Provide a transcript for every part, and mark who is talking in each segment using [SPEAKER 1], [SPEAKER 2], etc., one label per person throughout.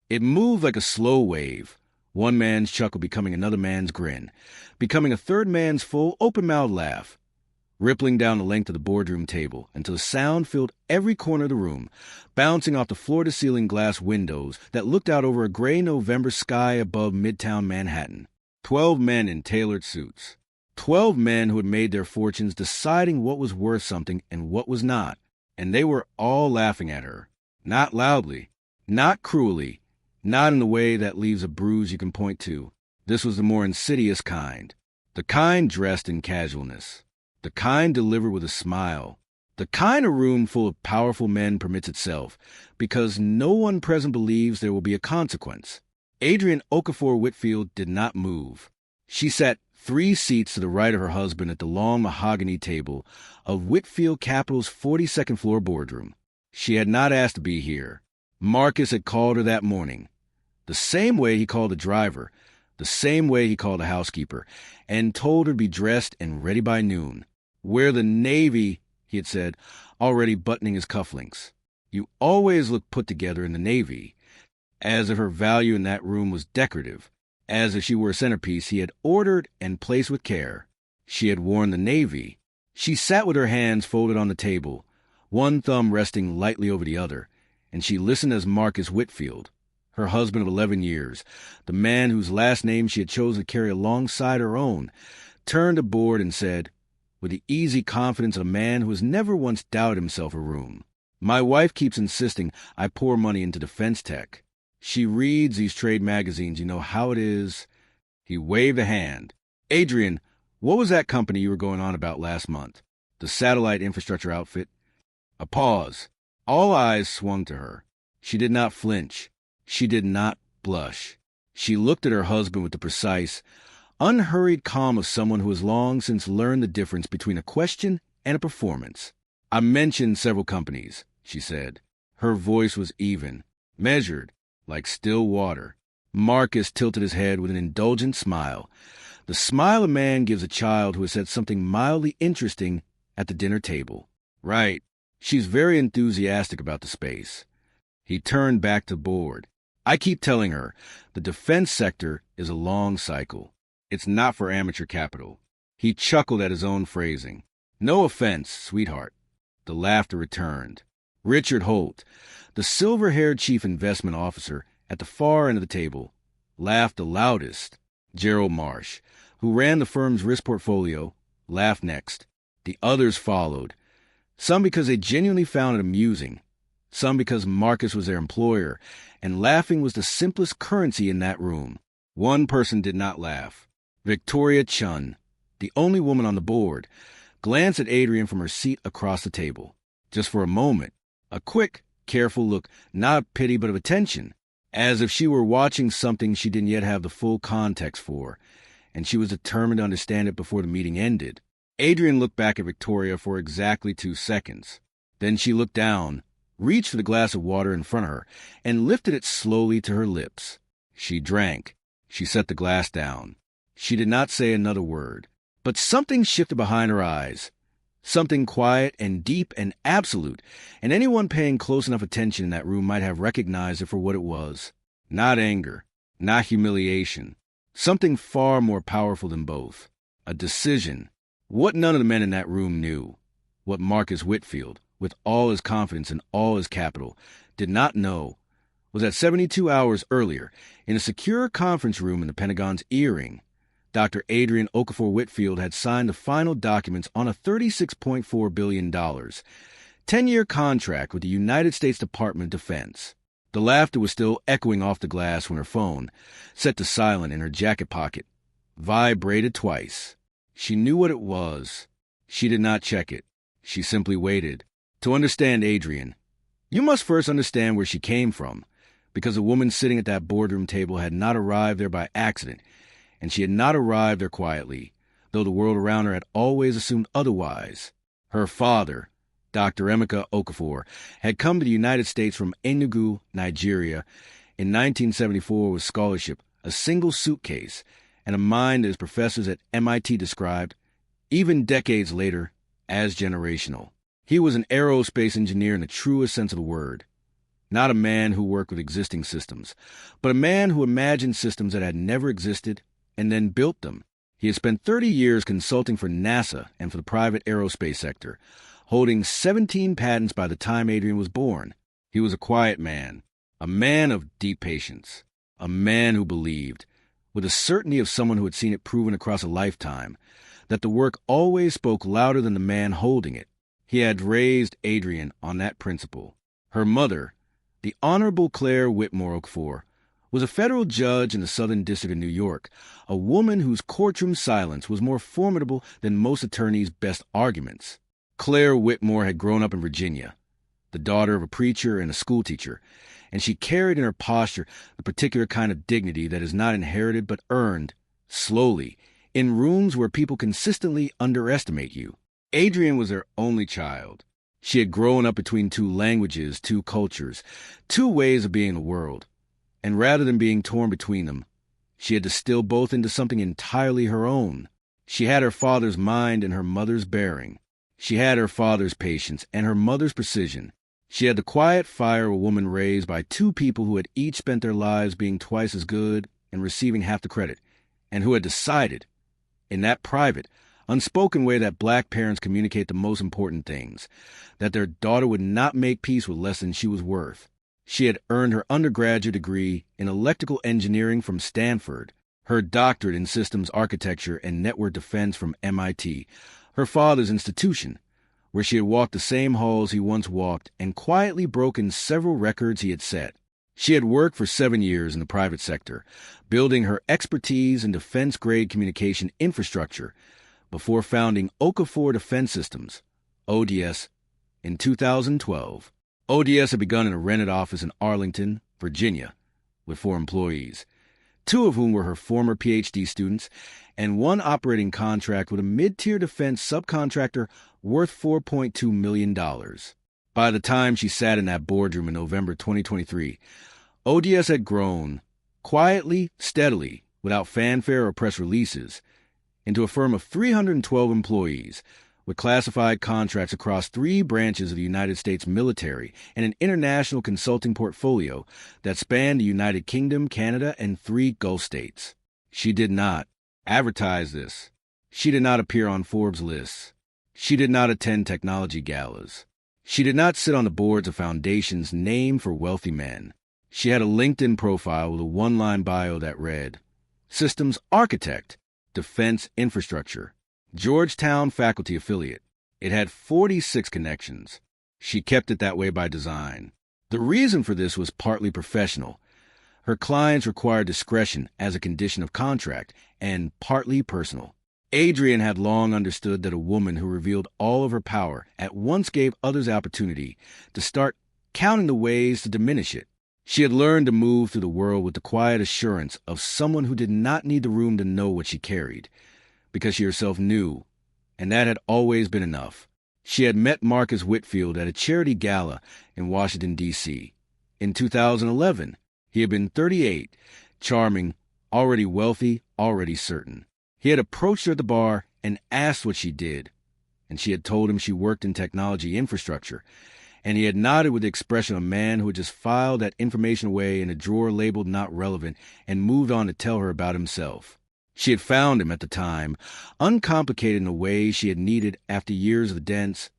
[SPEAKER 1] It moved like a slow wave, one man's chuckle becoming another man's grin, becoming a third man's full, open-mouthed laugh, rippling down the length of the boardroom table until the sound filled every corner of the room, bouncing off the floor-to-ceiling glass windows that looked out over a gray November sky above Midtown Manhattan. 12 men in tailored suits. 12 men who had made their fortunes deciding what was worth something and what was not. And they were all laughing at her. Not loudly, not cruelly, not in the way that leaves a bruise you can point to. This was the more insidious kind. The kind dressed in casualness. The kind delivered with a smile. The kind a room full of powerful men permits itself, because no one present believes there will be a consequence. Adrienne Okafor-Whitfield did not move. She sat 3 seats to the right of her husband at the long mahogany table of Whitfield Capital's 42nd floor boardroom. She had not asked to be here. Marcus had called her that morning, the same way he called the driver, the same way he called the housekeeper, and told her to be dressed and ready by noon. Wear the Navy, he had said, already buttoning his cufflinks. You always look put together in the Navy, as if her value in that room was decorative, as if she were a centerpiece he had ordered and placed with care. She had worn the Navy. She sat with her hands folded on the table, one thumb resting lightly over the other, and she listened as Marcus Whitfield, her husband of 11 years, the man whose last name she had chosen to carry alongside her own, turned aboard and said, with the easy confidence of a man who has never once doubted himself a room, "My wife keeps insisting I pour money into defense tech. She reads these trade magazines, you know how it is." He waved a hand. "Adrienne, what was that company you were going on about last month? The satellite infrastructure outfit?" A pause. All eyes swung to her. She did not flinch. She did not blush. She looked at her husband with the precise, unhurried calm of someone who has long since learned the difference between a question and a performance. "I mentioned several companies," she said. Her voice was even, measured, like still water. Marcus tilted his head with an indulgent smile, the smile a man gives a child who has said something mildly interesting at the dinner table. "Right. She's very enthusiastic about the space." He turned back to board. "I keep telling her, the defense sector is a long cycle. It's not for amateur capital." He chuckled at his own phrasing. "No offense, sweetheart." The laughter returned. Richard Holt, the silver-haired chief investment officer at the far end of the table, laughed the loudest. Gerald Marsh, who ran the firm's risk portfolio, laughed next. The others followed, some because they genuinely found it amusing, some because Marcus was their employer, and laughing was the simplest currency in that room. One person did not laugh. Victoria Chun, the only woman on the board, glanced at Adrienne from her seat across the table. Just for a moment, a quick, careful look, not of pity but of attention, as if she were watching something she didn't yet have the full context for, and she was determined to understand it before the meeting ended. Adrienne looked back at Victoria for exactly 2 seconds. Then she looked down, reached for the glass of water in front of her, and lifted it slowly to her lips. She drank. She set the glass down. She did not say another word, but something shifted behind her eyes, something quiet and deep and absolute, and anyone paying close enough attention in that room might have recognized it for what it was. Not anger, not humiliation, something far more powerful than both. A decision. What none of the men in that room knew, what Marcus Whitfield, with all his confidence and all his capital, did not know, was that 72 hours earlier, in a secure conference room in the Pentagon's earring, Dr. Adrienne Okafor-Whitfield had signed the final documents on a $36.4 billion, 10-year contract with the United States Department of Defense. The laughter was still echoing off the glass when her phone, set to silent in her jacket pocket, vibrated twice. She knew what it was. She did not check it. She simply waited. To understand Adrienne, you must first understand where she came from, because the woman sitting at that boardroom table had not arrived there by accident, and she had not arrived there quietly, though the world around her had always assumed otherwise. Her father, Dr. Emeka Okafor, had come to the United States from Enugu, Nigeria, in 1974 with scholarship, a single suitcase, and a mind that his professors at MIT described, even decades later, as generational. He was an aerospace engineer in the truest sense of the word. Not a man who worked with existing systems, but a man who imagined systems that had never existed and then built them. He had spent 30 years consulting for NASA and for the private aerospace sector, holding 17 patents by the time Adrienne was born. He was a quiet man, a man of deep patience, a man who believed, with the certainty of someone who had seen it proven across a lifetime, that the work always spoke louder than the man holding it. He had raised Adrienne on that principle. Her mother, the Honorable Claire Whitmore Okafor, was a federal judge in the Southern District of New York, a woman whose courtroom silence was more formidable than most attorneys' best arguments. Claire Whitmore had grown up in Virginia, the daughter of a preacher and a schoolteacher, and she carried in her posture the particular kind of dignity that is not inherited but earned, slowly, in rooms where people consistently underestimate you. Adrienne was their only child. She had grown up between two languages, two cultures, two ways of being in the world. And rather than being torn between them, she had distilled both into something entirely her own. She had her father's mind and her mother's bearing. She had her father's patience and her mother's precision. She had the quiet fire of a woman raised by two people who had each spent their lives being twice as good and receiving half the credit, and who had decided, in that private, unspoken way that black parents communicate the most important things, that their daughter would not make peace with less than she was worth. She had earned her undergraduate degree in electrical engineering from Stanford, her doctorate in systems architecture and network defense from MIT, her father's institution, where she had walked the same halls he once walked and quietly broken several records he had set. She had worked for 7 years in the private sector, building her expertise in defense-grade communication infrastructure before founding Okafor Defense Systems, ODS, in 2012. ODS had begun in a rented office in Arlington, Virginia, with 4 employees, 2 of whom were her former PhD students, and 1 operating contract with a mid-tier defense subcontractor worth $4.2 million. By the time she sat in that boardroom in November 2023, ODS had grown, quietly, steadily, without fanfare or press releases, into a firm of 312 employees, with classified contracts across 3 branches of the United States military and an international consulting portfolio that spanned the United Kingdom, Canada, and 3 Gulf states. She did not advertise this. She did not appear on Forbes lists. She did not attend technology galas. She did not sit on the boards of foundations named for wealthy men. She had a LinkedIn profile with a 1-line bio that read, Systems Architect, Defense Infrastructure, Georgetown faculty affiliate. It had 46 connections. She kept it that way by design. The reason for this was partly professional. Her clients required discretion as a condition of contract, and partly personal. Adrienne had long understood that a woman who revealed all of her power at once gave others opportunity to start counting the ways to diminish it. She had learned to move through the world with the quiet assurance of someone who did not need the room to know what she carried, because she herself knew, and that had always been enough. She had met Marcus Whitfield at a charity gala in Washington, D.C. In 2011, he had been 38, charming, already wealthy, already certain. He had approached her at the bar and asked what she did, and she had told him she worked in technology infrastructure, and he had nodded with the expression of a man who had just filed that information away in a drawer labeled not relevant and moved on to tell her about himself. She had found him at the time, uncomplicated in a way she had needed after years of the dense,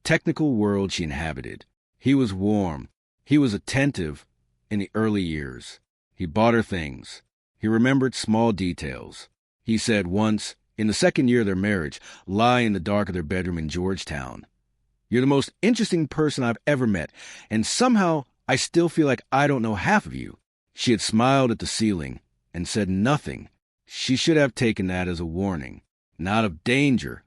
[SPEAKER 1] technical world she inhabited. He was warm. He was attentive in the early years. He bought her things. He remembered small details. He said once, in the 2nd year of their marriage, lying in the dark of their bedroom in Georgetown, "You're the most interesting person I've ever met, and somehow I still feel like I don't know half of you." She had smiled at the ceiling and said nothing. She should have taken that as a warning, not of danger,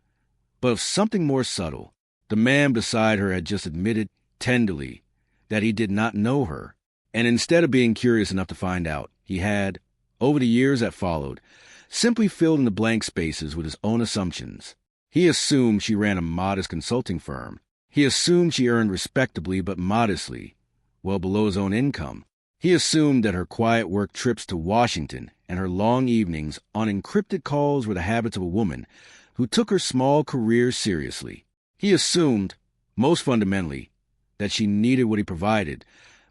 [SPEAKER 1] but of something more subtle. The man beside her had just admitted, tenderly, that he did not know her, and instead of being curious enough to find out, he had, over the years that followed, simply filled in the blank spaces with his own assumptions. He assumed she ran a modest consulting firm. He assumed she earned respectably but modestly, well below his own income. He assumed that her quiet work trips to Washington and her long evenings on encrypted calls were the habits of a woman who took her small career seriously. He assumed, most fundamentally, that she needed what he provided,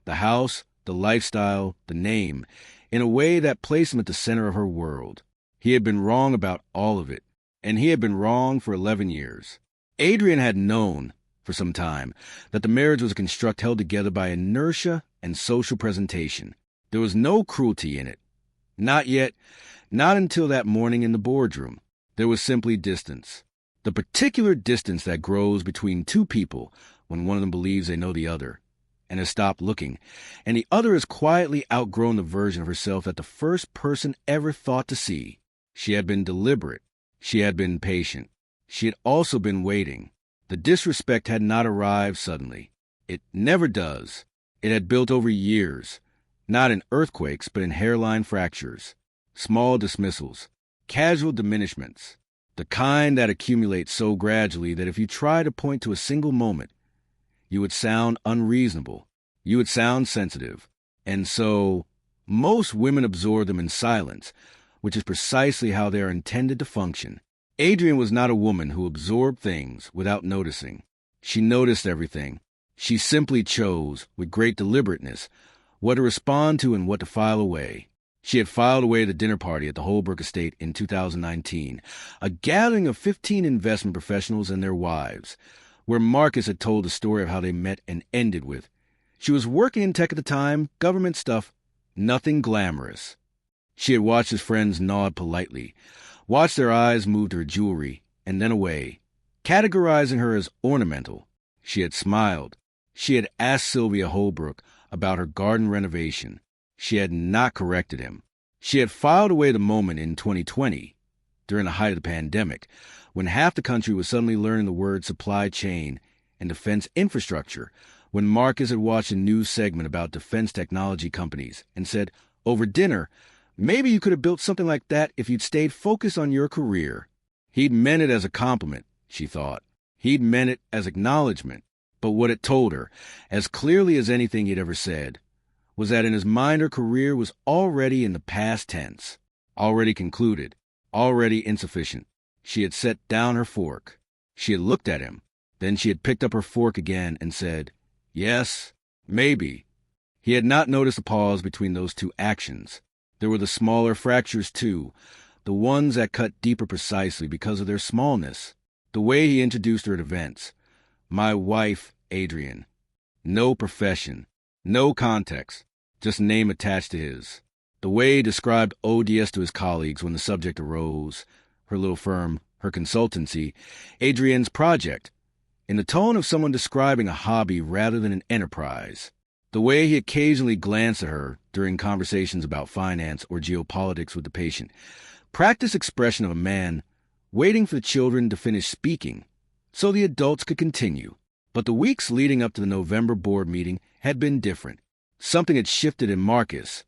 [SPEAKER 1] The house, the lifestyle, the name, in a way that placed him at the center of her world. He had been wrong about all of it, and he had been wrong for 11 years. Adrienne had known, for some time, that the marriage was a construct held together by inertia and social presentation. There was no cruelty in it. Not yet, not until that morning in the boardroom. There was simply distance. The particular distance that grows between two people when one of them believes they know the other and has stopped looking, and the other has quietly outgrown the version of herself that the first person ever thought to see. She had been deliberate. She had been patient. She had also been waiting. The disrespect had not arrived suddenly. It never does. It had built over years, not in earthquakes, but in hairline fractures, small dismissals, casual diminishments, the kind that accumulate so gradually that if you try to point to a single moment, you would sound unreasonable, you would sound sensitive. And so, most women absorb them in silence, which is precisely how they are intended to function. Adrienne was not a woman who absorbed things without noticing. She noticed everything. She simply chose, with great deliberateness, what to respond to and what to file away. She had filed away the dinner party at the Holbrook estate in 2019, a gathering of 15 investment professionals and their wives, where Marcus had told the story of how they met and ended with, "She was working in tech at the time, government stuff, nothing glamorous." She had watched his friends nod politely, watched their eyes move to her jewelry, and then away, categorizing her as ornamental. She had smiled. She had asked Sylvia Holbrook about her garden renovation. She had not corrected him. She had filed away the moment in 2020, during the height of the pandemic, when half the country was suddenly learning the word supply chain and defense infrastructure, when Marcus had watched a news segment about defense technology companies and said, over dinner, "Maybe you could have built something like that if you'd stayed focused on your career." He'd meant it as a compliment, she thought. He'd meant it as acknowledgement. But what it told her, as clearly as anything he'd ever said, was that in his mind her career was already in the past tense, already concluded, already insufficient. She had set down her fork. She had looked at him. Then she had picked up her fork again and said, "Yes, maybe." He had not noticed the pause between those two actions. There were the smaller fractures, too, the ones that cut deeper precisely because of their smallness. The way he introduced her at events. "My wife, Adrienne." No profession, no context, just a name attached to his. The way he described ODS to his colleagues when the subject arose, her little firm, her consultancy, Adrienne's project, in the tone of someone describing a hobby rather than an enterprise. The way he occasionally glanced at her during conversations about finance or geopolitics with the patient. Practiced expression of a man waiting for the children to finish speaking so the adults could continue. But the weeks leading up to the November board meeting had been different. Something had shifted in Marcus.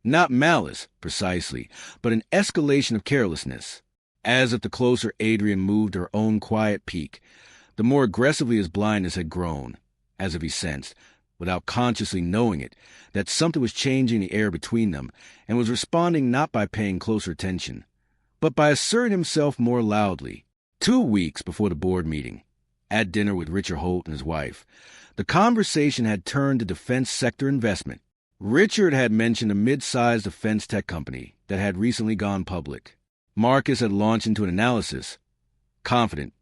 [SPEAKER 1] Not malice, precisely, but an escalation of carelessness. As if the closer Adrienne moved to her own quiet peak, the more aggressively his blindness had grown, as if he sensed, without consciously knowing it, that something was changing the air between them and was responding not by paying closer attention, but by asserting himself more loudly. 2 weeks before the board meeting, at dinner with Richard Holt and his wife, the conversation had turned to defense sector investment. Richard had mentioned a mid-sized defense tech company that had recently gone public. Marcus had launched into an analysis, confident,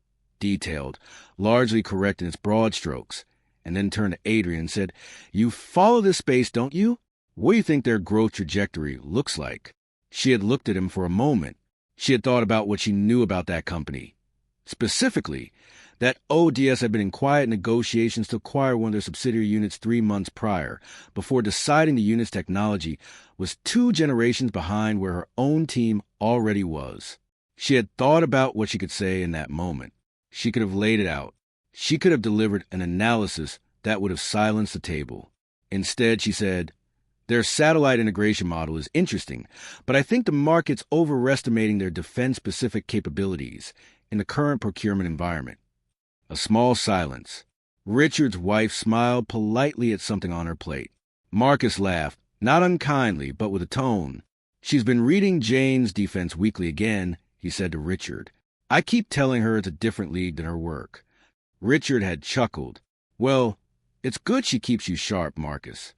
[SPEAKER 1] detailed, largely correct in its broad strokes, and then turned to Adrienne and said, "You follow this space, don't you? What do you think their growth trajectory looks like?" She had looked at him for a moment. She had thought about what she knew about that company. Specifically, that ODS had been in quiet negotiations to acquire one of their subsidiary units 3 months prior, before deciding the unit's technology was 2 generations behind where her own team already was. She had thought about what she could say in that moment. She could have laid it out. She could have delivered an analysis that would have silenced the table. Instead, she said, "Their satellite integration model is interesting, but I think the market's overestimating their defense-specific capabilities in the current procurement environment." A small silence. Richard's wife smiled politely at something on her plate. Marcus laughed, not unkindly, but with a tone. "She's been reading Jane's Defense Weekly again," he said to Richard. "I keep telling her it's a different league than her work." Richard had chuckled. "Well, it's good she keeps you sharp, Marcus.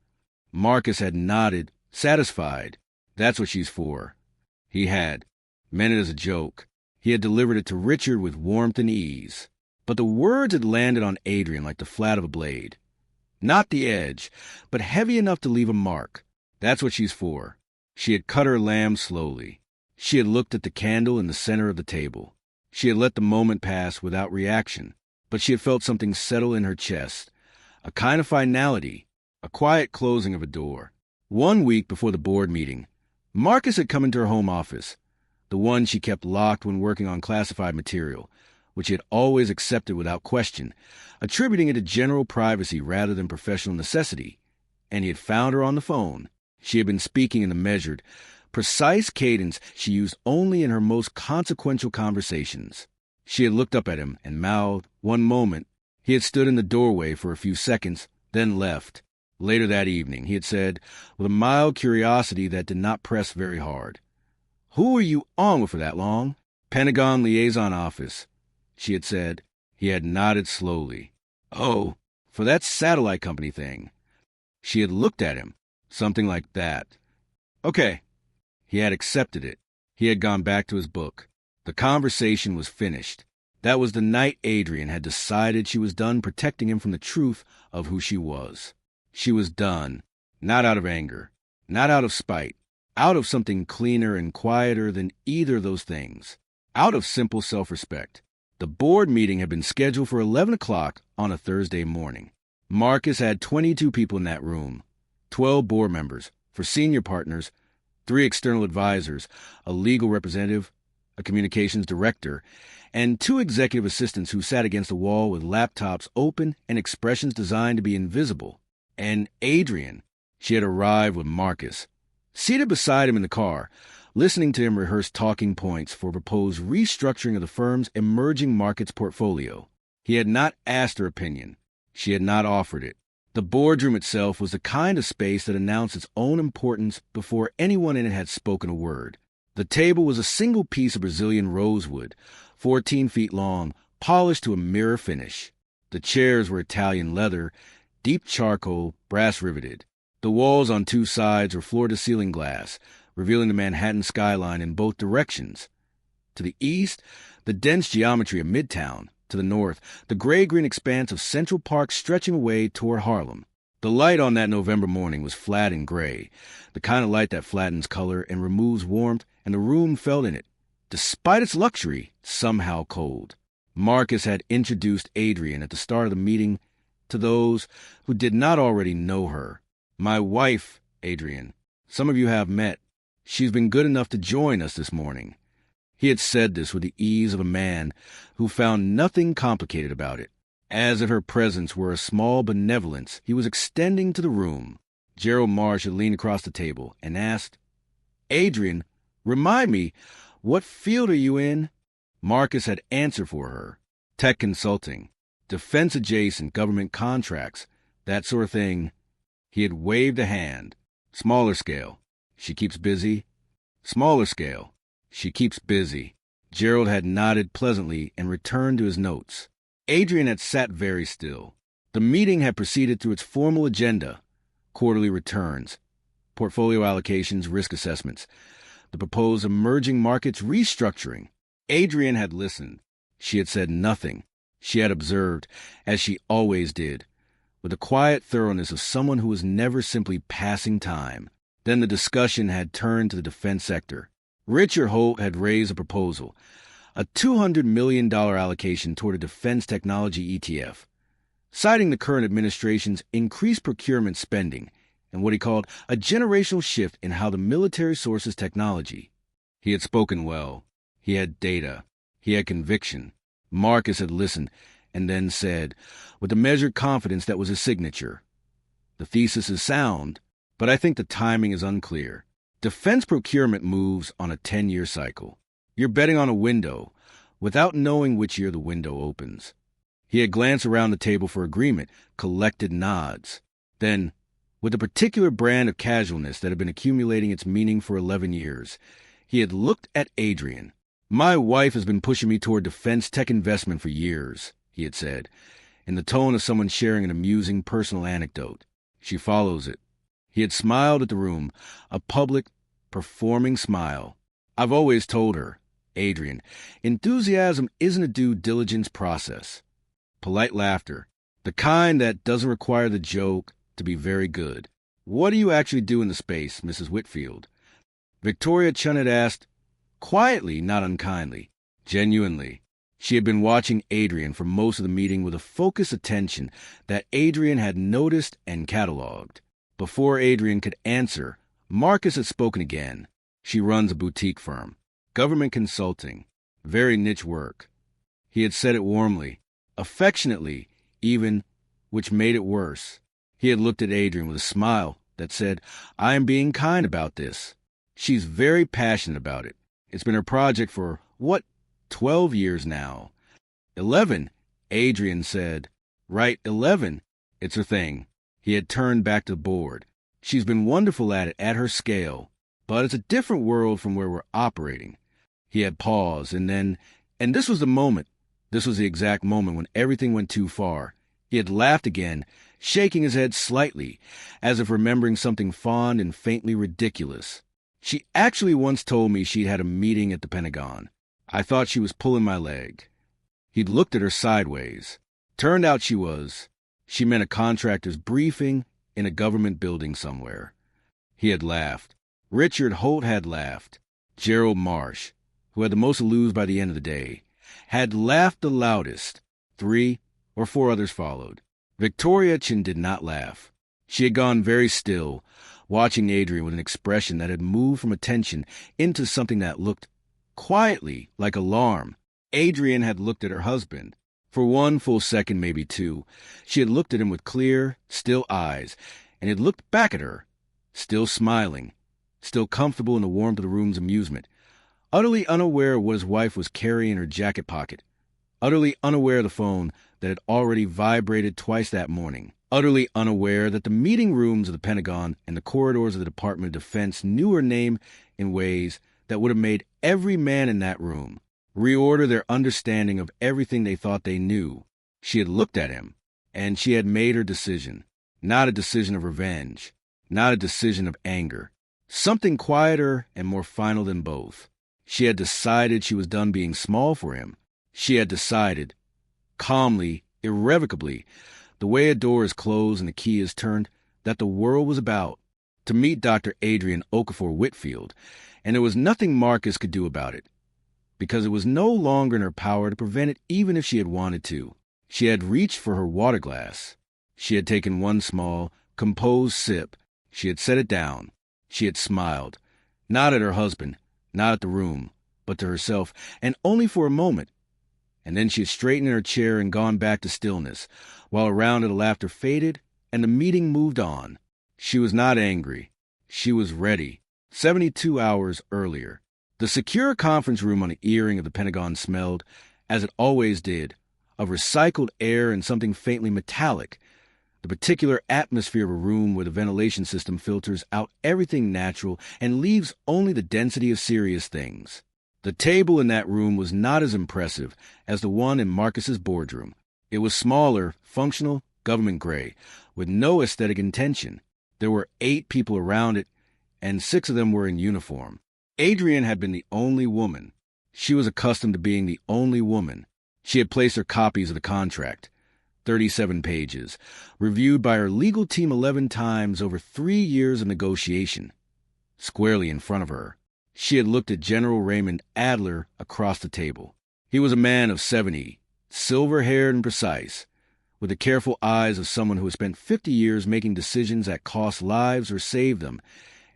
[SPEAKER 1] Marcus had nodded, satisfied. That's what she's for. He had meant it as a joke. He had delivered it to Richard with warmth and ease. But the words had landed on Adrienne like the flat of a blade. Not the edge, but heavy enough to leave a mark. That's what she's for. She had cut her lamb slowly. She had looked at the candle in the center of the table. She had let the moment pass without reaction, but she had felt something settle in her chest, a kind of finality, a quiet closing of a door. 1 week before the board meeting, Marcus had come into her home office, the one she kept locked when working on classified material, which he had always accepted without question, attributing it to general privacy rather than professional necessity. And he had found her on the phone. She had been speaking in the measured, precise cadence she used only in her most consequential conversations. She had looked up at him and mouthed, "One moment." He had stood in the doorway for a few seconds, then left. Later that evening, he had said, with a mild curiosity that did not press very hard, "Who were you on with for that long?" "Pentagon Liaison Office," she had said. He had nodded slowly. "Oh, for that satellite company thing." She had looked at him, something like that. Okay. He had accepted it. He had gone back to his book. The conversation was finished. That was the night Adrienne had decided she was done protecting him from the truth of who she was. She was done, not out of anger, not out of spite, out of something cleaner and quieter than either of those things, out of simple self-respect. The board meeting had been scheduled for 11 o'clock on a Thursday morning. Marcus had 22 people in that room, 12 board members, for senior partners, 3 external advisors, a legal representative, a communications director, and 2 executive assistants who sat against the wall with laptops open and expressions designed to be invisible. And Adrienne, she had arrived with Marcus, seated beside him in the car, listening to him rehearse talking points for a proposed restructuring of the firm's emerging markets portfolio. He had not asked her opinion. She had not offered it. The boardroom itself was the kind of space that announced its own importance before anyone in it had spoken a word. The table was a single piece of Brazilian rosewood, 14 feet long, polished to a mirror finish. The chairs were Italian leather, deep charcoal, brass riveted. The walls on 2 sides were floor-to-ceiling glass, revealing the Manhattan skyline in both directions. To the east, the dense geometry of Midtown. To the north, the gray-green expanse of Central Park stretching away toward Harlem. The light on that November morning was flat and gray, the kind of light that flattens color and removes warmth, and the room felt in it, despite its luxury, somehow cold. Marcus had introduced Adrienne at the start of the meeting to those who did not already know her. "My wife, Adrienne. Some of you have met. She's been good enough to join us this morning." He had said this with the ease of a man who found nothing complicated about it. As if her presence were a small benevolence he was extending to the room. Gerald Marsh had leaned across the table and asked, "Adrienne, remind me, what field are you in?" Marcus had answered for her. Tech consulting, defense-adjacent government contracts, that sort of thing. He had waved a hand. "Smaller scale. She keeps busy." "Smaller scale. She keeps busy." Gerald had nodded pleasantly and returned to his notes. Adrienne had sat very still. The meeting had proceeded through its formal agenda: quarterly returns, portfolio allocations, risk assessments, the proposed emerging markets restructuring. Adrienne had listened. She had said nothing. She had observed, as she always did, with the quiet thoroughness of someone who was never simply passing time. Then the discussion had turned to the defense sector. Richard Holt had raised a proposal, a $200 million allocation toward a defense technology ETF, citing the current administration's increased procurement spending and what he called a generational shift in how the military sources technology. He had spoken well. He had data. He had conviction. Marcus had listened and then said, with the measured confidence that was his signature, "The thesis is sound, but I think the timing is unclear. Defense procurement moves on a 10-year cycle. You're betting on a window without knowing which year the window opens." He had glanced around the table for agreement, collected nods. Then, with the particular brand of casualness that had been accumulating its meaning for 11 years, he had looked at Adrienne. "My wife has been pushing me toward defense tech investment for years," he had said, in the tone of someone sharing an amusing personal anecdote. "She follows it." He had smiled at the room, a public, performing smile. I've always told her, Adrienne, enthusiasm isn't a due diligence process. Polite laughter, the kind that doesn't require the joke to be very good. What do you actually do in the space, Mrs. Whitfield? Victoria Chun had asked, quietly, not unkindly, genuinely. She had been watching Adrienne for most of the meeting with a focused attention that Adrienne had noticed and cataloged. Before Adrienne could answer, Marcus had spoken again. She runs a boutique firm. Government consulting. Very niche work. He had said it warmly, affectionately, even, which made it worse. He had looked at Adrienne with a smile that said, I am being kind about this. She's very passionate about it. It's been her project for, 12 years now. 11, Adrienne said. Right, 11. It's her thing. He had turned back to the board. She's been wonderful at it at her scale, but it's a different world from where we're operating. He had paused, and this was the moment. This was the exact moment when everything went too far. He had laughed again, shaking his head slightly, as if remembering something fond and faintly ridiculous. She actually once told me she'd had a meeting at the Pentagon. I thought she was pulling my leg. He'd looked at her sideways. Turned out she was. She meant a contractor's briefing in a government building somewhere. He had laughed. Richard Holt had laughed. Gerald Marsh, who had the most to lose by the end of the day, had laughed the loudest. 3 or 4 others followed. Victoria Chin did not laugh. She had gone very still, watching Adrienne with an expression that had moved from attention into something that looked quietly like alarm. Adrienne had looked at her husband. For 1 full second, maybe 2, she had looked at him with clear, still eyes, and had looked back at her, still smiling, still comfortable in the warmth of the room's amusement, utterly unaware of what his wife was carrying in her jacket pocket, utterly unaware of the phone that had already vibrated twice that morning, utterly unaware that the meeting rooms of the Pentagon and the corridors of the Department of Defense knew her name in ways that would have made every man in that room reorder their understanding of everything they thought they knew. She had looked at him, and she had made her decision. Not a decision of revenge, not a decision of anger. Something quieter and more final than both. She had decided she was done being small for him. She had decided, calmly, irrevocably, the way a door is closed and the key is turned, that the world was about to meet Dr. Adrienne Okafor-Whitfield, and there was nothing Marcus could do about it, because it was no longer in her power to prevent it even if she had wanted to. She had reached for her water glass. She had taken 1 small, composed sip. She had set it down. She had smiled, not at her husband, not at the room, but to herself, and only for a moment. And then she had straightened in her chair and gone back to stillness, while around her the laughter faded and the meeting moved on. She was not angry. She was ready. 72 hours earlier. The secure conference room on the earring of the Pentagon smelled, as it always did, of recycled air and something faintly metallic, the particular atmosphere of a room where the ventilation system filters out everything natural and leaves only the density of serious things. The table in that room was not as impressive as the one in Marcus's boardroom. It was smaller, functional, government gray, with no aesthetic intention. There were 8 people around it, and 6 of them were in uniform. Adrienne had been the only woman. She was accustomed to being the only woman. She had placed her copies of the contract, 37 pages, reviewed by her legal team 11 times over 3 years of negotiation, squarely in front of her. She had looked at General Raymond Adler across the table. He was a man of 70, silver-haired and precise, with the careful eyes of someone who had spent 50 years making decisions that cost lives or saved them,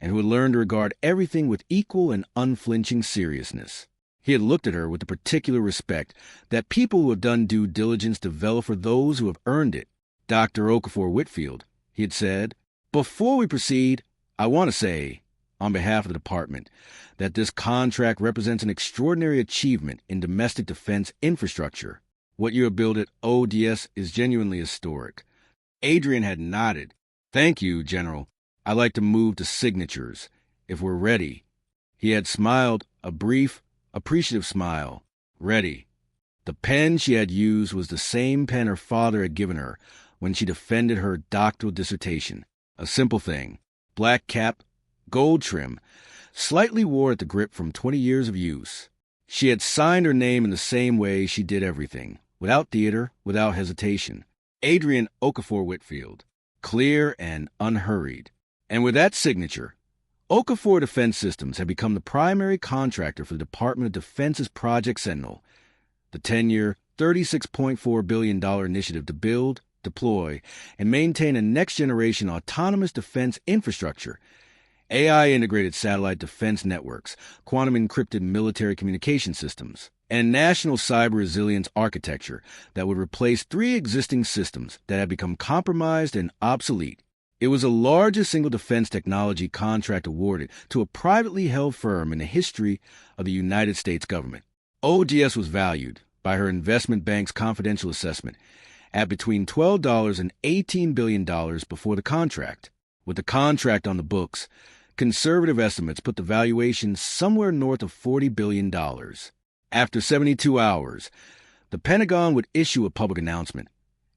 [SPEAKER 1] and who had learned to regard everything with equal and unflinching seriousness. He had looked at her with the particular respect that people who have done due diligence develop for those who have earned it. Dr. Okafor-Whitfield, he had said, before we proceed, I want to say, on behalf of the department, that this contract represents an extraordinary achievement in domestic defense infrastructure. What you have built at ODS is genuinely historic. Adrienne had nodded. Thank you, General. I'd like to move to signatures, if we're ready. He had smiled, a brief, appreciative smile. Ready. The pen she had used was the same pen her father had given her when she defended her doctoral dissertation. A simple thing, black cap, gold trim, slightly wore at the grip from 20 years of use. She had signed her name in the same way she did everything, without theater, without hesitation. Adrienne Okafor-Whitfield, clear and unhurried. And with that signature, Okafor Defense Systems had become the primary contractor for the Department of Defense's Project Sentinel, the 10-year, $36.4 billion initiative to build, deploy, and maintain a next-generation autonomous defense infrastructure, AI-integrated satellite defense networks, quantum-encrypted military communication systems, and national cyber resilience architecture that would replace 3 existing systems that had become compromised and obsolete. It was the largest single defense technology contract awarded to a privately held firm in the history of the United States government. ODS was valued, by her investment bank's confidential assessment, at between $12 and $18 billion before the contract. With the contract on the books, conservative estimates put the valuation somewhere north of $40 billion. After 72 hours, the Pentagon would issue a public announcement,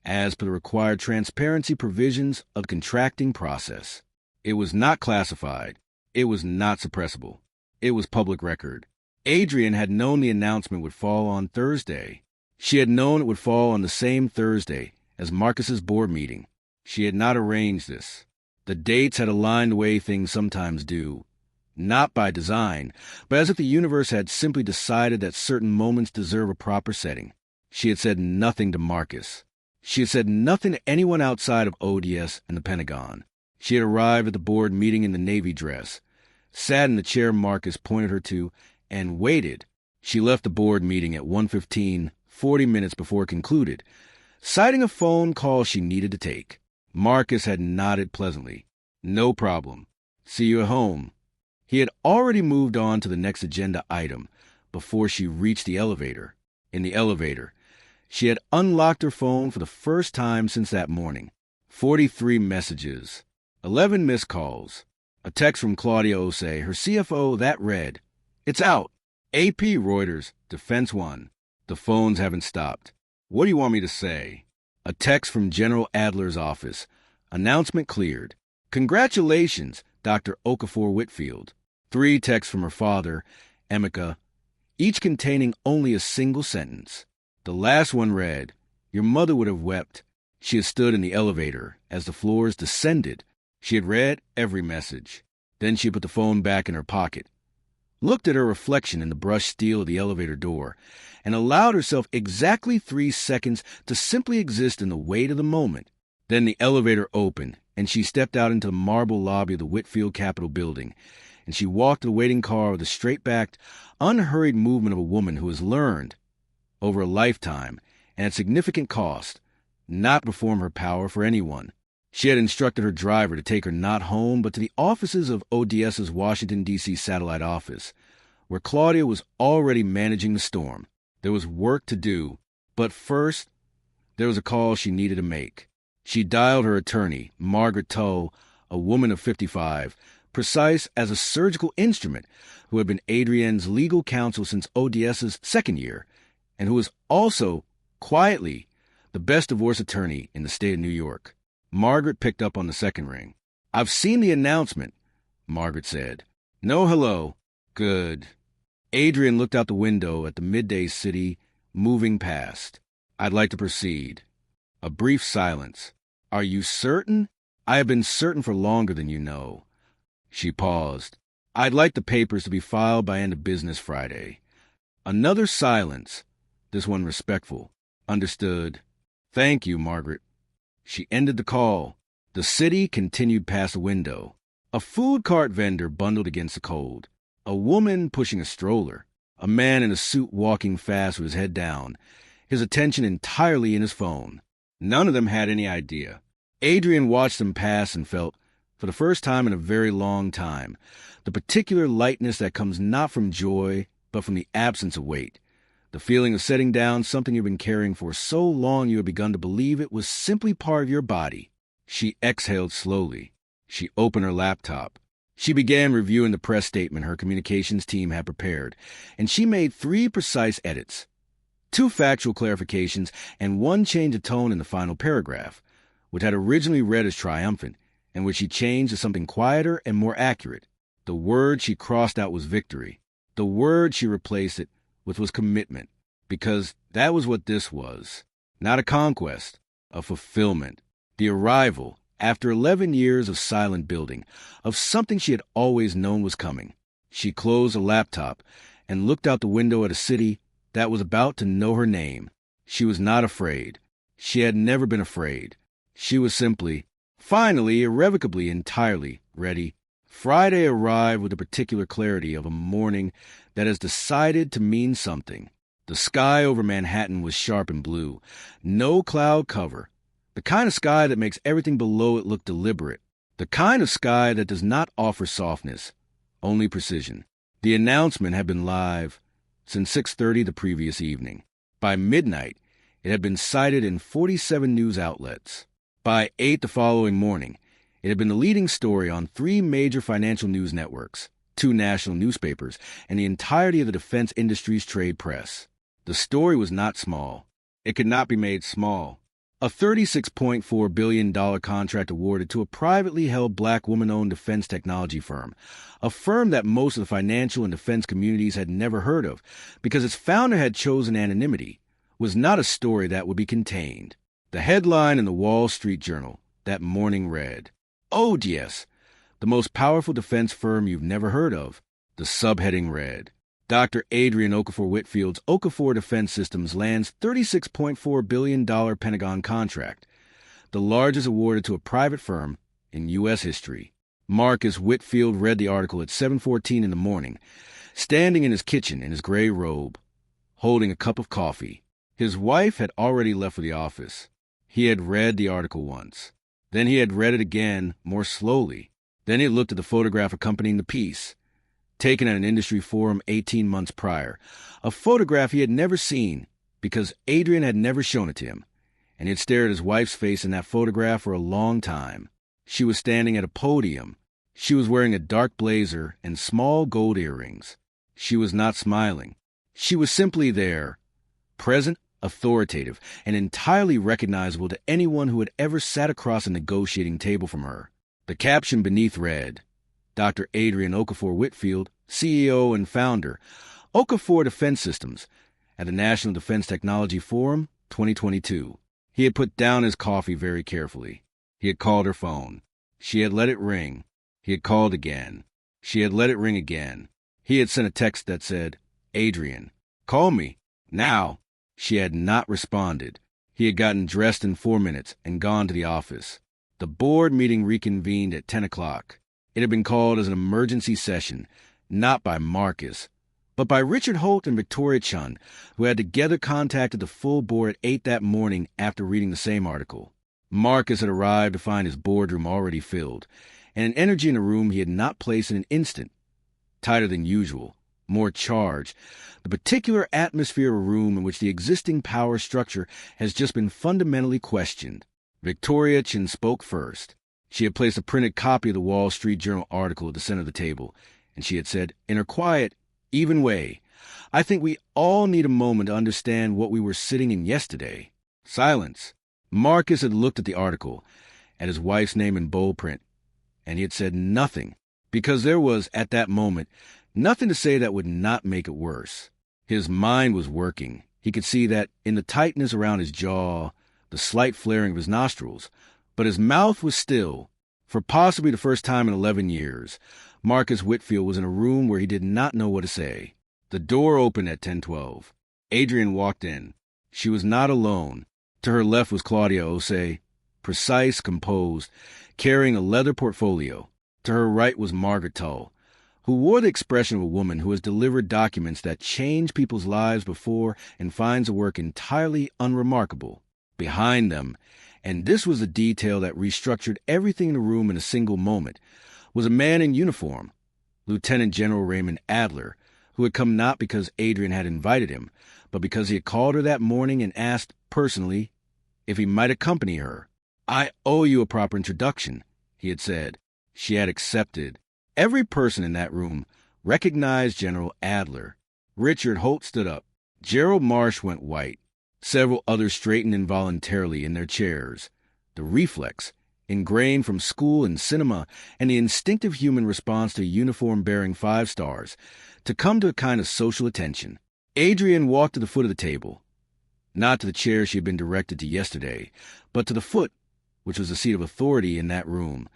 [SPEAKER 1] as per the required transparency provisions of the contracting process. It was not classified. It was not suppressible. It was public record. Adrienne had known the announcement would fall on Thursday. She had known it would fall on the same Thursday as Marcus's board meeting. She had not arranged this. The dates had aligned the way things sometimes do. Not by design, but as if the universe had simply decided that certain moments deserve a proper setting. She had said nothing to Marcus. She had said nothing to anyone outside of ODS and the Pentagon. She had arrived at the board meeting in the Navy dress, sat in the chair Marcus pointed her to, and waited. She left the board meeting at 1:15, 40 minutes before it concluded, citing a phone call she needed to take. Marcus had nodded pleasantly. No problem. See you at home. He had already moved on to the next agenda item before she reached the elevator. In the elevator, she had unlocked her phone for the first time since that morning. 43 messages, 11 missed calls, a text from Claudia Osei, her CFO, that read, "It's out. AP Reuters, Defense One. The phones haven't stopped. What do you want me to say?" A text from General Adler's office. Announcement cleared. "Congratulations, Dr. Okafor-Whitfield." 3 texts from her father, Emeka, each containing only a single sentence. The last one read, "Your mother would have wept." She had stood in the elevator as the floors descended. She had read every message. Then she put the phone back in her pocket, looked at her reflection in the brushed steel of the elevator door, and allowed herself exactly 3 seconds to simply exist in the weight of the moment. Then the elevator opened, and she stepped out into the marble lobby of the Whitfield Capitol building, and she walked to the waiting car with the straight-backed, unhurried movement of a woman who has learned, over a lifetime, and at significant cost, not to perform her power for anyone. She had instructed her driver to take her not home, but to the offices of ODS's Washington, D.C. satellite office, where Claudia was already managing the storm. There was work to do, but first, there was a call she needed to make. She dialed her attorney, Margaret Tull, a woman of 55, precise as a surgical instrument, who had been Adrienne's legal counsel since ODS's second year, and who was also, quietly, the best divorce attorney in the state of New York. Margaret picked up on the second ring. "I've seen the announcement," Margaret said. "No hello." "Good." Adrienne looked out the window at the midday city moving past. "I'd like to proceed." A brief silence. "Are you certain?" "I have been certain for longer than you know." She paused. "I'd like the papers to be filed by end of business Friday." Another silence, this one respectful. "Understood." "Thank you, Margaret." She ended the call. The city continued past the window. A food cart vendor bundled against the cold. A woman pushing a stroller. A man in a suit walking fast with his head down, his attention entirely in his phone. None of them had any idea. Adrienne watched them pass and felt, for the first time in a very long time, the particular lightness that comes not from joy, but from the absence of weight. The feeling of setting down something you've been carrying for so long you had begun to believe it was simply part of your body. She exhaled slowly. She opened her laptop. She began reviewing the press statement her communications team had prepared, and she made 3 precise edits. 2 factual clarifications and 1 change of tone in the final paragraph, which had originally read as triumphant, and which she changed to something quieter and more accurate. The word she crossed out was victory. The word she replaced it with was commitment, because that was what this was. Not a conquest, a fulfillment. The arrival, after 11 years of silent building, of something she had always known was coming. She closed a laptop and looked out the window at a city that was about to know her name. She was not afraid. She had never been afraid. She was simply, finally, irrevocably, entirely ready. Friday arrived with the particular clarity of a morning that has decided to mean something. The sky over Manhattan was sharp and blue. No cloud cover. The kind of sky that makes everything below it look deliberate. The kind of sky that does not offer softness, only precision. The announcement had been live since 6:30 the previous evening. By midnight, it had been cited in 47 news outlets. By 8 the following morning, it had been the leading story on 3 major financial news networks, 2 national newspapers, and the entirety of the defense industry's trade press. The story was not small. It could not be made small. A $36.4 billion contract awarded to a privately held black woman-owned defense technology firm, a firm that most of the financial and defense communities had never heard of because its founder had chosen anonymity, was not a story that would be contained. The headline in the Wall Street Journal that morning read, "ODS, the most powerful defense firm you've never heard of." The subheading read, Dr. Adrienne Okafor-Whitfield's Okafor Defense Systems lands $36.4 billion Pentagon contract, the largest awarded to a private firm in U.S. history. Marcus Whitfield read the article at 7:14 in the morning, standing in his kitchen in his gray robe, holding a cup of coffee. His wife had already left for the office. He had read the article once. Then he had read it again, more slowly. Then he looked at the photograph accompanying the piece, taken at an industry forum 18 months prior, a photograph he had never seen because Adrienne had never shown it to him, and he had stared at his wife's face in that photograph for a long time. She was standing at a podium. She was wearing a dark blazer and small gold earrings. She was not smiling. She was simply there, present, authoritative, and entirely recognizable to anyone who had ever sat across a negotiating table from her. The caption beneath read, Dr. Adrienne Okafor-Whitfield, CEO and founder, Okafor Defense Systems, at the National Defense Technology Forum 2022. He had put down his coffee very carefully. He had called her phone. She had let it ring. He had called again. She had let it ring again. He had sent a text that said, Adrienne, call me, now. She had not responded. He had gotten dressed in 4 minutes and gone to the office. The board meeting reconvened at 10 o'clock. It had been called as an emergency session, not by Marcus, but by Richard Holt and Victoria Chun, who had together contacted the full board at 8 that morning after reading the same article. Marcus had arrived to find his boardroom already filled, and an energy in the room he had not placed in an instant. Tighter than usual, more charged, the particular atmosphere of a room in which the existing power structure has just been fundamentally questioned. Victoria Chun spoke first. She had placed a printed copy of the Wall Street Journal article at the center of the table, and she had said, in her quiet, even way, I think we all need a moment to understand what we were sitting in yesterday. Silence. Marcus had looked at the article, at his wife's name in bold print, and he had said nothing, because there was, at that moment, nothing to say that would not make it worse. His mind was working. He could see that in the tightness around his jaw, the slight flaring of his nostrils, but his mouth was still. For possibly the first time in 11 years, Marcus Whitfield was in a room where he did not know what to say. The door opened at 10:12. Adrienne walked in. She was not alone. To her left was Claudia Osei, precise, composed, carrying a leather portfolio. To her right was Margaret Tull, who wore the expression of a woman who has delivered documents that change people's lives before and finds the work entirely unremarkable. Behind them, and this was the detail that restructured everything in the room in a single moment, was a man in uniform, Lieutenant General Raymond Adler, who had come not because Adrienne had invited him, but because he had called her that morning and asked, personally, if he might accompany her. I owe you a proper introduction, he had said. She had accepted. Every person in that room recognized General Adler. Richard Holt stood up. Gerald Marsh went white. Several others straightened involuntarily in their chairs. The reflex, ingrained from school and cinema and the instinctive human response to a uniform bearing 5 stars, to come to a kind of social attention. Adrienne walked to the foot of the table, not to the chair she had been directed to yesterday, but to the foot, which was the seat of authority in that room,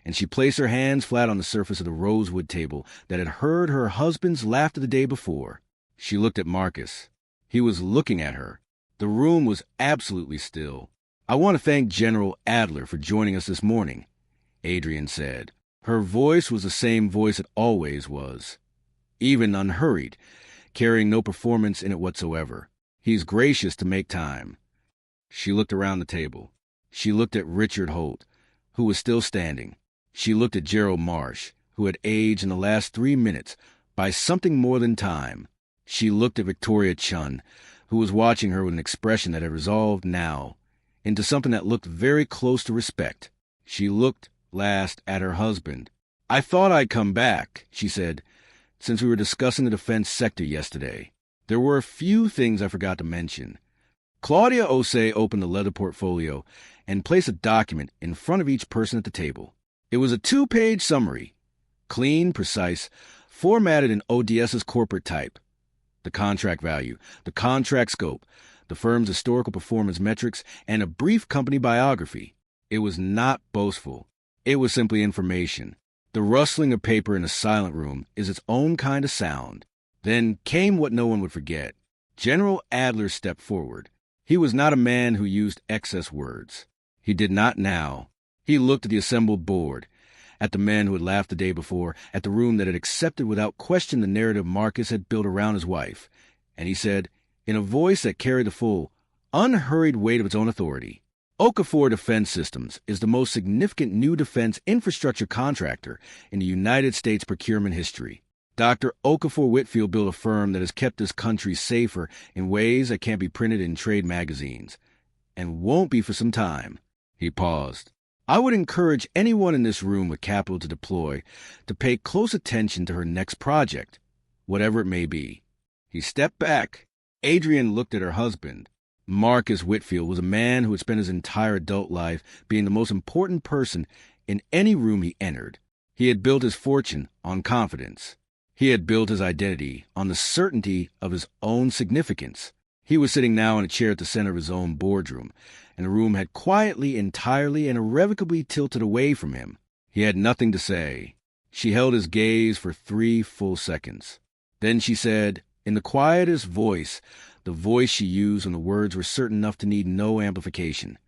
[SPEAKER 1] and she placed her hands flat on the surface of the rosewood table that had heard her husband's laughter the day before. She looked at Marcus. He was looking at her. The room was absolutely still. "I want to thank General Adler for joining us this morning," Adrienne said. Her voice was the same voice it always was, even unhurried, carrying no performance in it whatsoever. "He's gracious to make time." She looked around the table. She looked at Richard Holt, who was still standing. She looked at Gerald Marsh, who had aged in the last 3 minutes by something more than time. She looked at Victoria Chun, who was watching her with an expression that had resolved now into something that looked very close to respect. She looked, last, at her husband. "I thought I'd come back," she said, "since we were discussing the defense sector yesterday. There were a few things I forgot to mention." Claudia Osei opened the leather portfolio and placed a document in front of each person at the table. It was a 2-page summary, clean, precise, formatted in ODS's corporate type. The contract value, the contract scope, the firm's historical performance metrics, and a brief company biography. It was not boastful. It was simply information. The rustling of paper in a silent room is its own kind of sound. Then came what no one would forget. General Adler stepped forward. He was not a man who used excess words. He did not now. He looked at the assembled board, at the men who had laughed the day before, at the room that had accepted without question the narrative Marcus had built around his wife, and he said, in a voice that carried the full, unhurried weight of its own authority, Okafor Defense Systems is the most significant new defense infrastructure contractor in the United States procurement history. Dr. Okafor-Whitfield built a firm that has kept this country safer in ways that can't be printed in trade magazines, and won't be for some time. He paused. I would encourage anyone in this room with capital to deploy to pay close attention to her next project, whatever it may be. He stepped back. Adrienne looked at her husband. Marcus Whitfield was a man who had spent his entire adult life being the most important person in any room he entered. He had built his fortune on confidence. He had built his identity on the certainty of his own significance. He was sitting now in a chair at the center of his own boardroom, and the room had quietly, entirely, and irrevocably tilted away from him. He had nothing to say. She held his gaze for 3 full seconds. Then she said, in the quietest voice, the voice she used when the words were certain enough to need no amplification,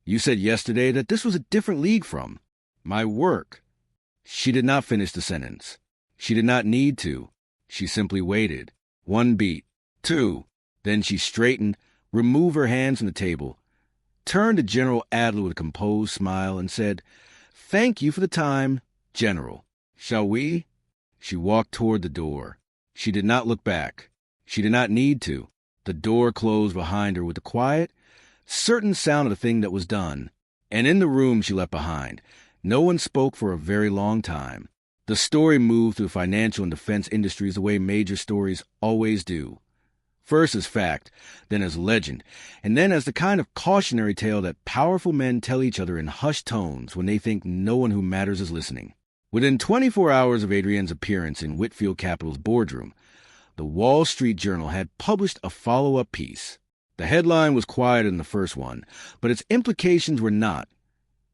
[SPEAKER 1] "You said yesterday that this was a different league from my work." She did not finish the sentence. She did not need to. She simply waited. 1 beat. 2. Then she straightened, removed her hands from the table, turned to General Adler with a composed smile, and said, "Thank you for the time, General. Shall we?" She walked toward the door. She did not look back. She did not need to. The door closed behind her with the quiet, certain sound of the thing that was done. And in the room she left behind, no one spoke for a very long time. The story moved through the financial and defense industries the way major stories always do. First as fact, then as legend, and then as the kind of cautionary tale that powerful men tell each other in hushed tones when they think no one who matters is listening. Within 24 hours of Adrienne's appearance in Whitfield Capital's boardroom, the Wall Street Journal had published a follow-up piece. The headline was quieter than the first one, but its implications were not.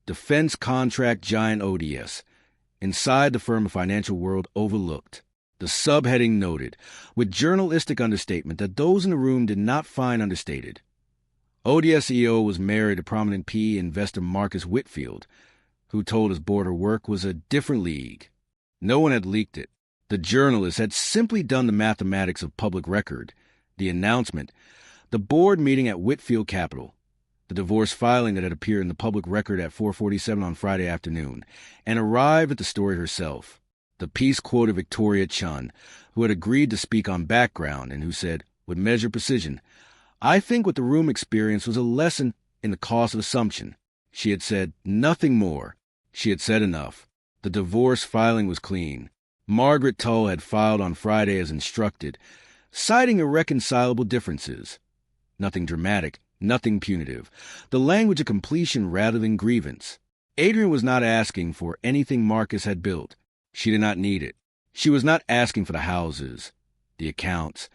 [SPEAKER 1] Defense contract giant ODS. Inside the firm, a financial world overlooked. The subheading noted, with journalistic understatement, that those in the room did not find understated. ODS CEO was married to prominent PE investor Marcus Whitfield, who told his board her work was a different league. No one had leaked it. The journalist had simply done the mathematics of public record, the announcement, the board meeting at Whitfield Capital, the divorce filing that had appeared in the public record at 4:47 on Friday afternoon, and arrived at the story herself. The piece quoted Victoria Chun, who had agreed to speak on background and who said, with measured precision, "I think what the room experienced was a lesson in the cost of assumption." She had said nothing more. She had said enough. The divorce filing was clean. Margaret Tull had filed on Friday as instructed, citing irreconcilable differences. Nothing dramatic, nothing punitive. The language of completion rather than grievance. Adrienne was not asking for anything Marcus had built. She did not need it. She was not asking for the houses, the accounts,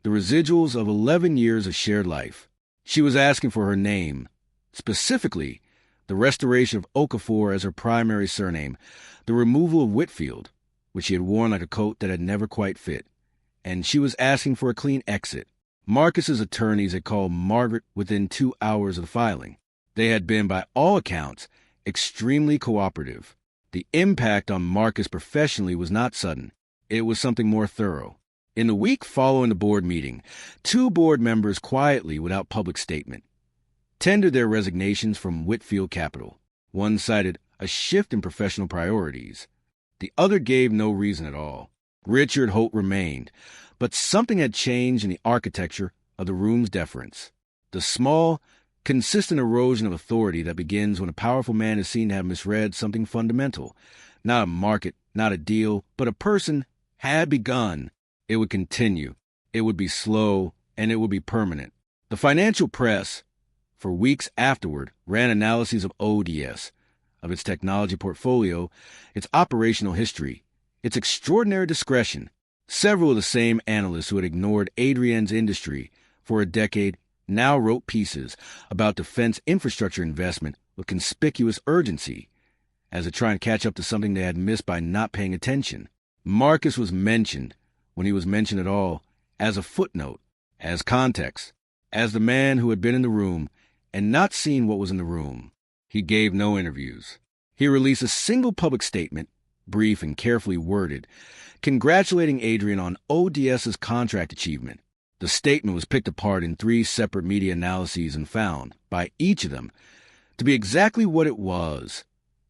[SPEAKER 1] the residuals of 11 years of shared life. She was asking for her name, specifically the restoration of Okafor as her primary surname, the removal of Whitfield, which she had worn like a coat that had never quite fit, and she was asking for a clean exit. Marcus's attorneys had called Margaret within 2 hours of the filing. They had been, by all accounts, extremely cooperative. The impact on Marcus professionally was not sudden. It was something more thorough. In the week following the board meeting, 2 board members quietly, without public statement, tendered their resignations from Whitfield Capital. One cited a shift in professional priorities. The other gave no reason at all. Richard Holt remained, but something had changed in the architecture of the room's deference. The small, consistent erosion of authority that begins when a powerful man is seen to have misread something fundamental. Not a market, not a deal, but a person had begun. It would continue. It would be slow, and it would be permanent. The financial press, for weeks afterward, ran analyses of ODS, of its technology portfolio, its operational history, its extraordinary discretion. Several of the same analysts who had ignored Adrienne's industry for a decade now wrote pieces about defense infrastructure investment with conspicuous urgency, as if trying to catch up to something they had missed by not paying attention. Marcus was mentioned, when he was mentioned at all, as a footnote, as context, as the man who had been in the room and not seen what was in the room. He gave no interviews. He released a single public statement, brief and carefully worded, congratulating Adrienne on ODS's contract achievement. The statement was picked apart in 3 separate media analyses and found, by each of them, to be exactly what it was.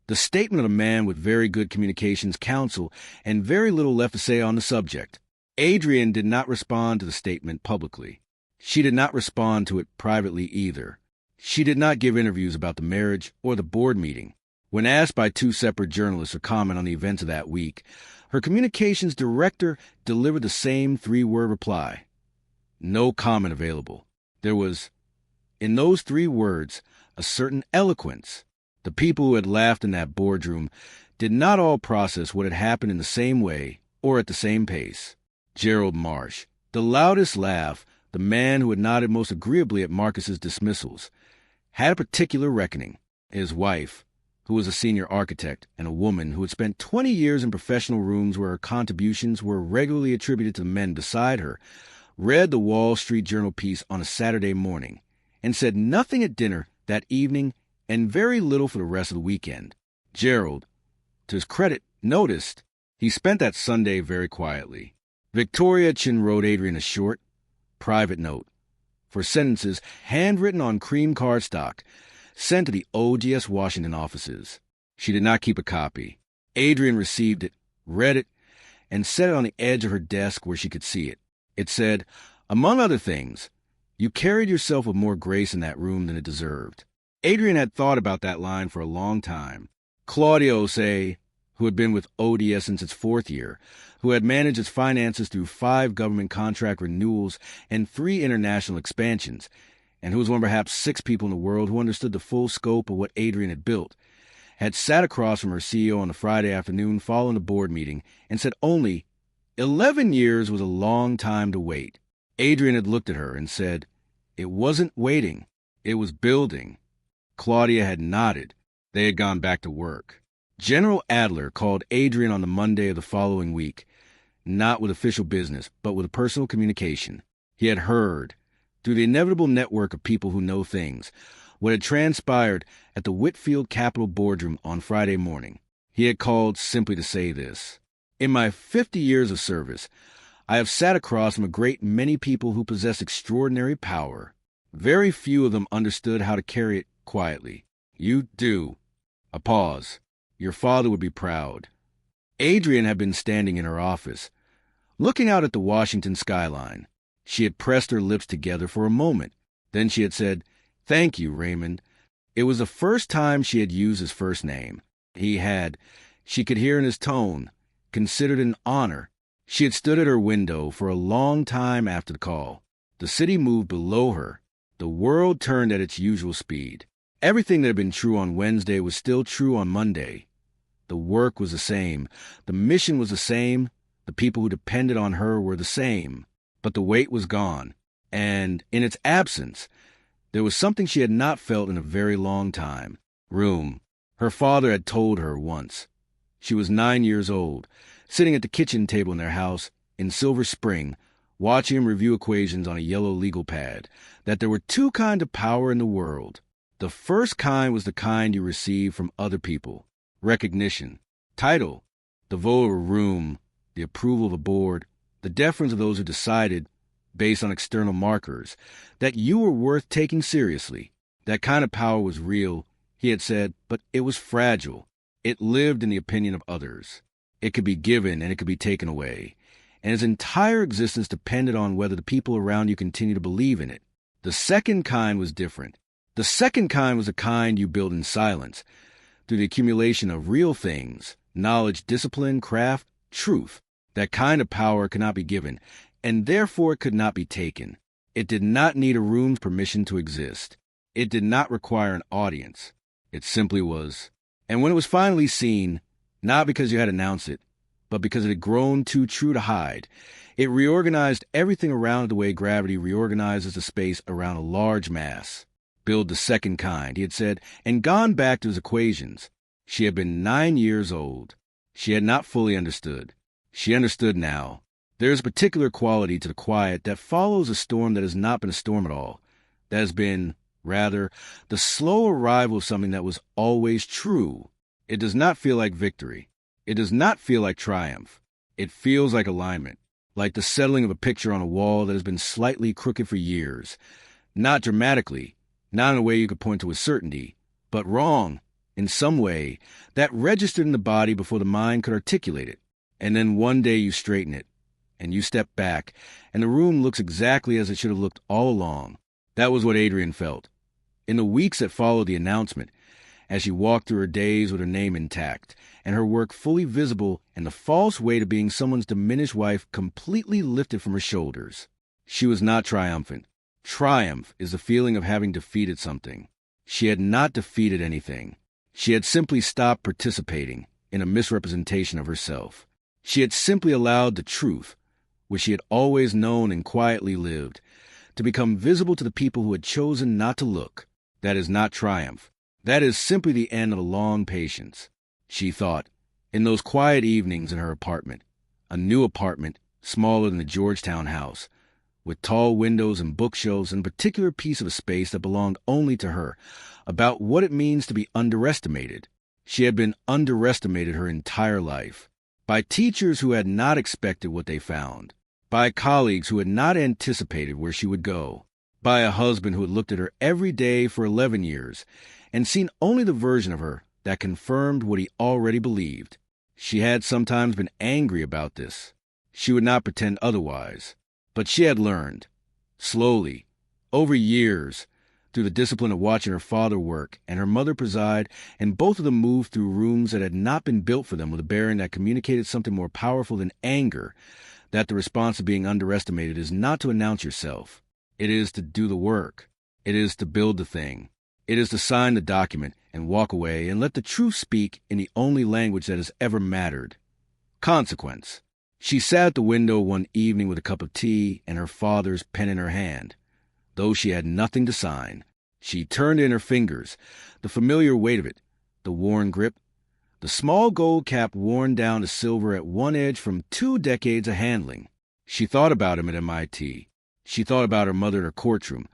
[SPEAKER 1] The statement of a man with very good communications counsel and very little left to say on the subject. Adrienne did not respond to the statement publicly. She did not respond to it privately either. She did not give interviews about the marriage or the board meeting. When asked by 2 separate journalists to comment on the events of that week, her communications director delivered the same 3-word reply. No comment available. There was, in those 3 words, a certain eloquence. The people who had laughed in that boardroom did not all process what had happened in the same way or at the same pace. Gerald Marsh, the loudest laugh, the man who had nodded most agreeably at Marcus's dismissals, had a particular reckoning. His wife, who was a senior architect and a woman who had spent 20 years in professional rooms where her contributions were regularly attributed to the men beside her, read the Wall Street Journal piece on a Saturday morning and said nothing at dinner that evening and very little for the rest of the weekend. Gerald, to his credit, noticed he spent that Sunday very quietly. Victoria Chin wrote Adrienne a short, private note, for sentences handwritten on cream cardstock, sent to the ODS Washington offices. She did not keep a copy. Adrienne received it, read it, and set it on the edge of her desk where she could see it. It said, among other things, you carried yourself with more grace in that room than it deserved. Adrienne had thought about that line for a long time. Claudio, say, who had been with ODS since its 4th year, who had managed its finances through 5 government contract renewals and 3 international expansions, and who was one of perhaps 6 people in the world who understood the full scope of what Adrienne had built, had sat across from her CEO on the Friday afternoon following the board meeting and said only 11 years was a long time to wait. Adrienne had looked at her and said, it wasn't waiting, it was building. Claudia had nodded. They had gone back to work. General Adler called Adrienne on the Monday of the following week, not with official business, but with a personal communication. He had heard, through the inevitable network of people who know things, what had transpired at the Whitfield Capital Boardroom on Friday morning. He had called simply to say this. In my 50 years of service, I have sat across from a great many people who possess extraordinary power. Very few of them understood how to carry it quietly. You do. A pause. Your father would be proud. Adrienne had been standing in her office, looking out at the Washington skyline. She had pressed her lips together for a moment. Then she had said, "Thank you, Raymond." It was the first time she had used his first name. He had, she could hear in his tone, considered an honor. She had stood at her window for a long time after the call. The city moved below her. The world turned at its usual speed. Everything that had been true on Wednesday was still true on Monday. The work was the same. The mission was the same. The people who depended on her were the same. But the weight was gone. And in its absence, there was something she had not felt in a very long time. Room. Her father had told her once. She was 9 years old, sitting at the kitchen table in their house in Silver Spring, watching him review equations on a yellow legal pad, that there were two kinds of power in the world. The first kind was the kind you receive from other people. Recognition, title, the vote of a room, the approval of a board, the deference of those who decided, based on external markers, that you were worth taking seriously. That kind of power was real, he had said, but it was fragile. It lived in the opinion of others. It could be given and it could be taken away. And his entire existence depended on whether the people around you continue to believe in it. The second kind was different. The second kind was a kind you build in silence, through the accumulation of real things, knowledge, discipline, craft, truth. That kind of power could not be given, and therefore it could not be taken. It did not need a room's permission to exist. It did not require an audience. It simply was. And when it was finally seen, not because you had announced it, but because it had grown too true to hide, it reorganized everything around it the way gravity reorganizes the space around a large mass. Build the second kind, he had said, and gone back to his equations. She had been 9 years old. She had not fully understood. She understood now. There is a particular quality to the quiet that follows a storm that has not been a storm at all, that has been, rather, the slow arrival of something that was always true. It does not feel like victory. It does not feel like triumph. It feels like alignment, like the settling of a picture on a wall that has been slightly crooked for years. Not dramatically, not in a way you could point to with certainty, but wrong, in some way, that registered in the body before the mind could articulate it. And then one day you straighten it, and you step back, and the room looks exactly as it should have looked all along. That was what Adrienne felt. In the weeks that followed the announcement, as she walked through her days with her name intact, and her work fully visible, and the false weight of being someone's diminished wife completely lifted from her shoulders. She was not triumphant. Triumph is the feeling of having defeated something. She had not defeated anything. She had simply stopped participating in a misrepresentation of herself. She had simply allowed the truth, which she had always known and quietly lived, to become visible to the people who had chosen not to look. That is not triumph. That is simply the end of a long patience. She thought, in those quiet evenings in her apartment, a new apartment, smaller than the Georgetown house, with tall windows and bookshelves and a particular piece of a space that belonged only to her, about what it means to be underestimated. She had been underestimated her entire life, by teachers who had not expected what they found, by colleagues who had not anticipated where she would go, by a husband who had looked at her every day for 11 years and seen only the version of her that confirmed what he already believed. She had sometimes been angry about this. She would not pretend otherwise. But she had learned, slowly, over years, through the discipline of watching her father work and her mother preside, and both of them moved through rooms that had not been built for them with a bearing that communicated something more powerful than anger, that the response of being underestimated is not to announce yourself. It is to do the work. It is to build the thing. It is to sign the document and walk away and let the truth speak in the only language that has ever mattered. Consequence. She sat at the window one evening with a cup of tea and her father's pen in her hand. Though she had nothing to sign, she turned in her fingers, the familiar weight of it, the worn grip, the small gold cap worn down to silver at one edge from 2 decades of handling. She thought about him at MIT. She thought about her mother in her courtroom.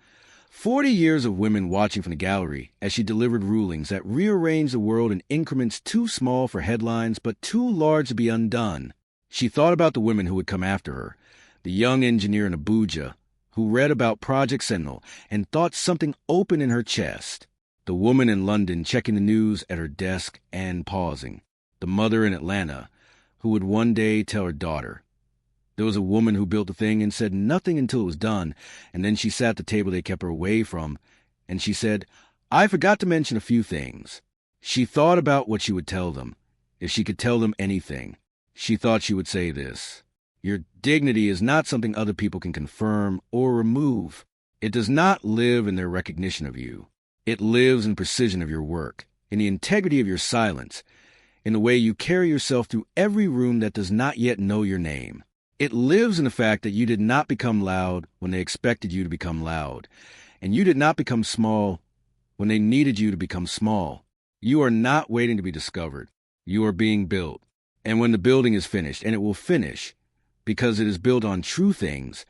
[SPEAKER 1] 40 years of women watching from the gallery as she delivered rulings that rearranged the world in increments too small for headlines but too large to be undone. She thought about the women who would come after her, the young engineer in Abuja, who read about Project Sentinel and thought something open in her chest, the woman in London checking the news at her desk and pausing, the mother in Atlanta, who would one day tell her daughter. There was a woman who built the thing and said nothing until it was done, and then she sat at the table they kept her away from, and she said, "I forgot to mention a few things." She thought about what she would tell them, if she could tell them anything. She thought she would say this: your dignity is not something other people can confirm or remove. It does not live in their recognition of you. It lives in precision of your work, in the integrity of your silence, in the way you carry yourself through every room that does not yet know your name. It lives in the fact that you did not become loud when they expected you to become loud, and you did not become small when they needed you to become small. You are not waiting to be discovered. You are being built. And when the building is finished, and it will finish, because it is built on true things,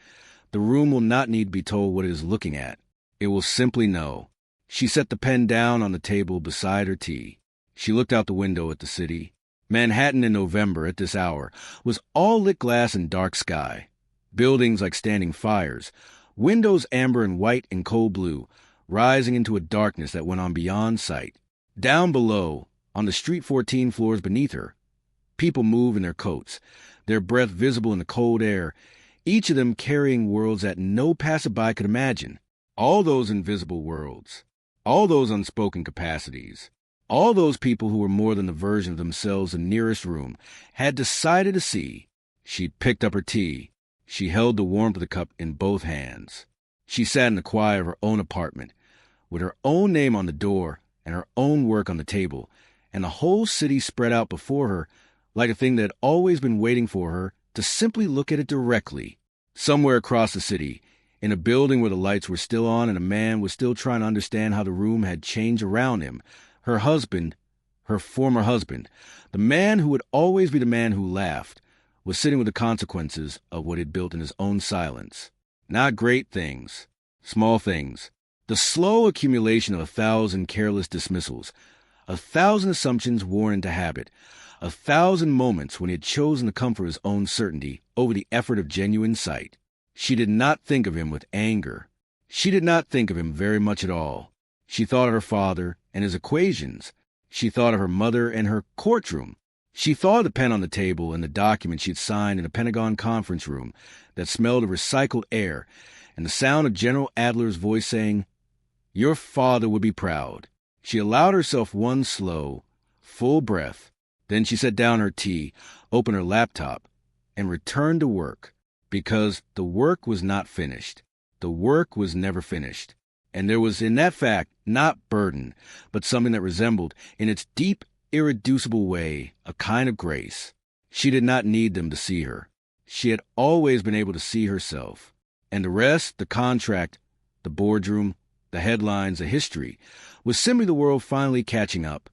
[SPEAKER 1] the room will not need to be told what it is looking at. It will simply know. She set the pen down on the table beside her tea. She looked out the window at the city. Manhattan in November at this hour was all lit glass and dark sky. Buildings like standing fires, windows amber and white and cold blue, rising into a darkness that went on beyond sight. Down below, on the street 14 floors beneath her, people move in their coats, their breath visible in the cold air, each of them carrying worlds that no passerby could imagine. All those invisible worlds, all those unspoken capacities, all those people who were more than the version of themselves in the nearest room had decided to see. She picked up her tea. She held the warmth of the cup in both hands. She sat in the quiet of her own apartment, with her own name on the door and her own work on the table, and the whole city spread out before her like a thing that had always been waiting for her to simply look at it directly. Somewhere across the city, in a building where the lights were still on and a man was still trying to understand how the room had changed around him, her husband, her former husband, the man who would always be the man who laughed, was sitting with the consequences of what he'd built in his own silence. Not great things, small things. The slow accumulation of 1,000 careless dismissals, 1,000 assumptions worn into habit, 1,000 moments when he had chosen the comfort of his own certainty over the effort of genuine sight. She did not think of him with anger. She did not think of him very much at all. She thought of her father and his equations. She thought of her mother and her courtroom. She thought of the pen on the table and the document she had signed in a Pentagon conference room that smelled of recycled air, and the sound of General Adler's voice saying, "Your father would be proud." She allowed herself one slow, full breath. Then she set down her tea, opened her laptop, and returned to work, because the work was not finished. The work was never finished. And there was in that fact not burden, but something that resembled, in its deep, irreducible way, a kind of grace. She did not need them to see her. She had always been able to see herself. And the rest, the contract, the boardroom, the headlines, the history, was simply the world finally catching up,